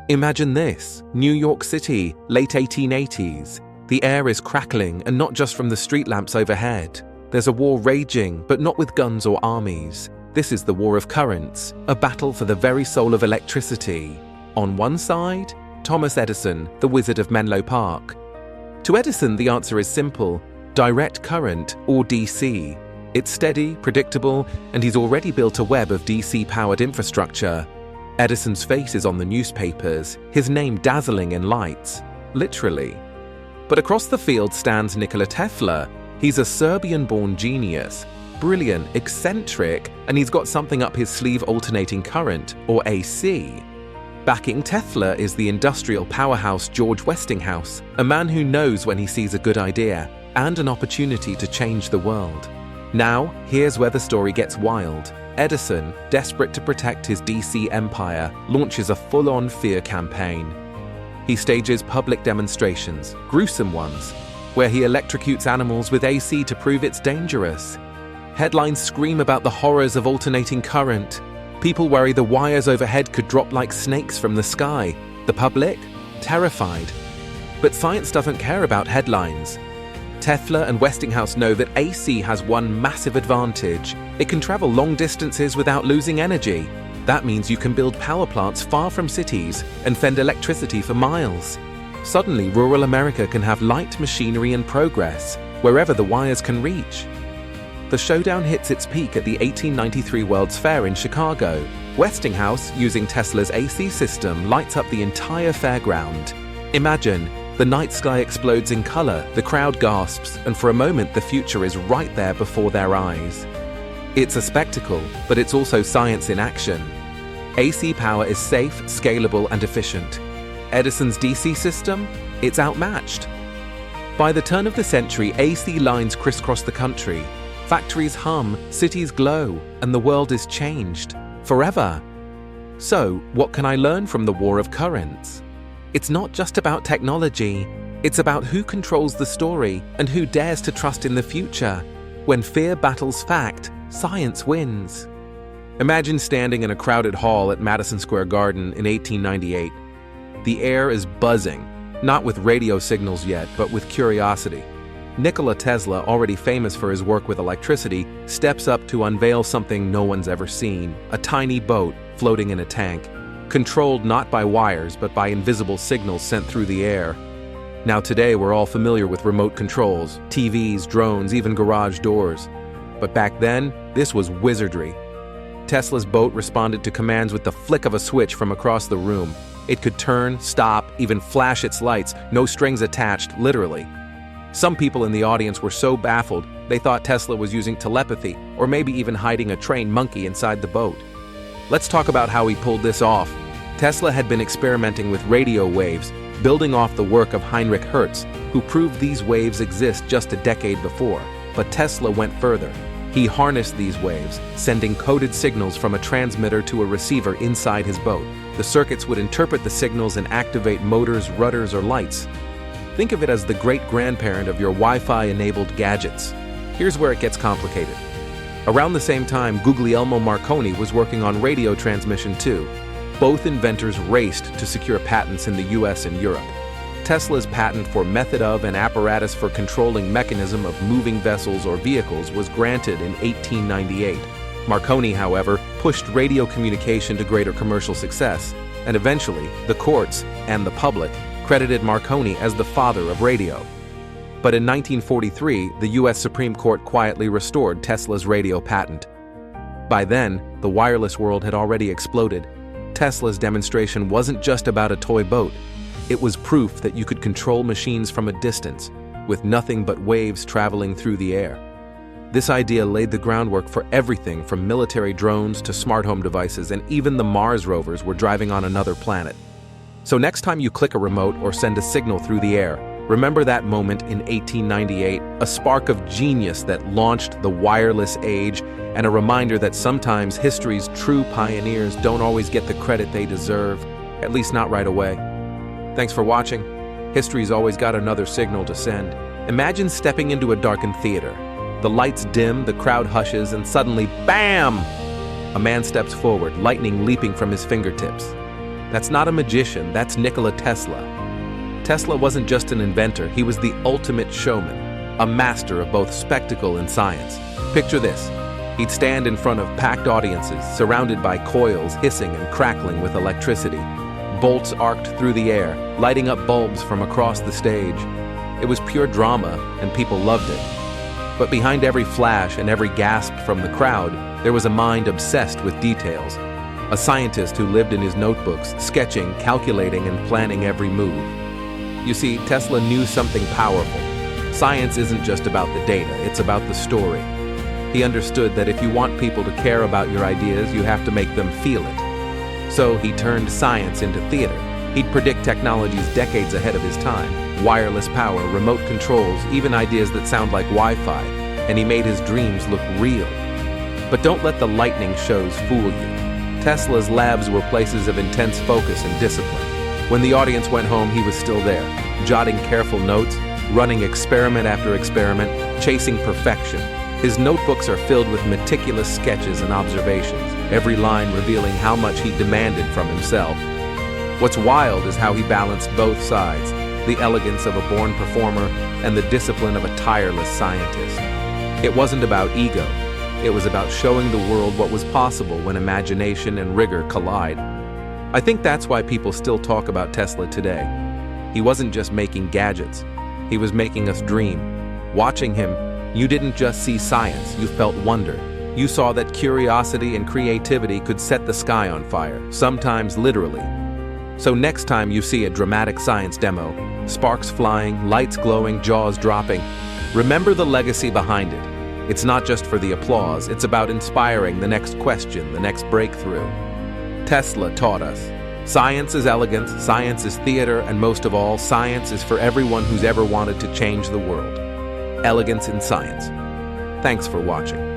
Imagine this: New York City, late 1880s. The air is crackling, and not just from the street lamps overhead. There's a war raging, but not with guns or armies. This is the War of Currents, a battle for the very soul of electricity. On one side, Thomas Edison, the Wizard of Menlo Park. To Edison, the answer is simple: direct current, or DC. It's steady, predictable, and he's already built a web of DC-powered infrastructure. Edison's face is on the newspapers, his name dazzling in lights, literally. But across the field stands Nikola Tesla. He's a Serbian-born genius, brilliant, eccentric, and he's got something up his sleeve: alternating current, or AC. Backing Tesla is the industrial powerhouse George Westinghouse, a man who knows when he sees a good idea and an opportunity to change the world. Now, here's where the story gets wild. Edison, desperate to protect his DC empire, launches a full-on fear campaign. He stages public demonstrations, gruesome ones, where he electrocutes animals with AC to prove it's dangerous. Headlines scream about the horrors of alternating current. People worry the wires overhead could drop like snakes from the sky. The public? Terrified. But science doesn't care about headlines. Tesla and Westinghouse know that AC has one massive advantage. It can travel long distances without losing energy. That means you can build power plants far from cities and fend electricity for miles. Suddenly, rural America can have light, machinery, and progress wherever the wires can reach. The showdown hits its peak at the 1893 World's Fair in Chicago. Westinghouse, using Tesla's AC system, lights up the entire fairground. Imagine, the night sky explodes in color, the crowd gasps, and for a moment the future is right there before their eyes. It's a spectacle, but it's also science in action. AC power is safe, scalable, and efficient. Edison's DC system? It's outmatched. By the turn of the century, AC lines crisscross the country. Factories hum, cities glow, and the world is changed. Forever. So, what can I learn from the War of Currents? It's not just about technology. It's about who controls the story and who dares to trust in the future. When fear battles fact, science wins. Imagine standing in a crowded hall at Madison Square Garden in 1898. The air is buzzing, not with radio signals yet, but with curiosity. Nikola Tesla, already famous for his work with electricity, steps up to unveil something no one's ever seen: a tiny boat floating in a tank, controlled not by wires but by invisible signals sent through the air. Now today we're all familiar with remote controls, TVs, drones, even garage doors. But back then, this was wizardry. Tesla's boat responded to commands with the flick of a switch from across the room. It could turn, stop, even flash its lights, no strings attached, literally. Some people in the audience were so baffled, they thought Tesla was using telepathy, or maybe even hiding a trained monkey inside the boat. Let's talk about how he pulled this off. Tesla had been experimenting with radio waves, building off the work of Heinrich Hertz, who proved these waves exist just a decade before. But Tesla went further. He harnessed these waves, sending coded signals from a transmitter to a receiver inside his boat. The circuits would interpret the signals and activate motors, rudders, or lights. Think of it as the great-grandparent of your Wi-Fi-enabled gadgets. Here's where it gets complicated. Around the same time, Guglielmo Marconi was working on radio transmission too. Both inventors raced to secure patents in the US and Europe. Tesla's patent for method of and apparatus for controlling mechanism of moving vessels or vehicles was granted in 1898. Marconi, however, pushed radio communication to greater commercial success, and eventually, the courts and the public credited Marconi as the father of radio. But in 1943, the US Supreme Court quietly restored Tesla's radio patent. By then, the wireless world had already exploded. Tesla's demonstration wasn't just about a toy boat. It was proof that you could control machines from a distance, with nothing but waves traveling through the air. This idea laid the groundwork for everything from military drones to smart home devices, and even the Mars rovers were driving on another planet. So next time you click a remote or send a signal through the air, remember that moment in 1898, a spark of genius that launched the wireless age, and a reminder that sometimes history's true pioneers don't always get the credit they deserve, at least not right away. Thanks for watching. History's always got another signal to send. Imagine stepping into a darkened theater. The lights dim, the crowd hushes, and suddenly, BAM! A man steps forward, lightning leaping from his fingertips. That's not a magician, that's Nikola Tesla. Tesla wasn't just an inventor, he was the ultimate showman, a master of both spectacle and science. Picture this. He'd stand in front of packed audiences, surrounded by coils hissing and crackling with electricity. Bolts arced through the air, lighting up bulbs from across the stage. It was pure drama, and people loved it. But behind every flash and every gasp from the crowd, there was a mind obsessed with details. A scientist who lived in his notebooks, sketching, calculating, and planning every move. You see, Tesla knew something powerful. Science isn't just about the data, it's about the story. He understood that if you want people to care about your ideas, you have to make them feel it. So he turned science into theater. He'd predict technologies decades ahead of his time. Wireless power, remote controls, even ideas that sound like Wi-Fi. And he made his dreams look real. But don't let the lightning shows fool you. Tesla's labs were places of intense focus and discipline. When the audience went home, he was still there, jotting careful notes, running experiment after experiment, chasing perfection. His notebooks are filled with meticulous sketches and observations, every line revealing how much he demanded from himself. What's wild is how he balanced both sides, the elegance of a born performer and the discipline of a tireless scientist. It wasn't about ego. It was about showing the world what was possible when imagination and rigor collide. I think that's why people still talk about Tesla today. He wasn't just making gadgets. He was making us dream. Watching him, you didn't just see science, you felt wonder. You saw that curiosity and creativity could set the sky on fire, sometimes literally. So next time you see a dramatic science demo, sparks flying, lights glowing, jaws dropping, remember the legacy behind it. It's not just for the applause, it's about inspiring the next question, the next breakthrough. Tesla taught us. Science is elegance, science is theater, and most of all, science is for everyone who's ever wanted to change the world. Elegance in science. Thanks for watching.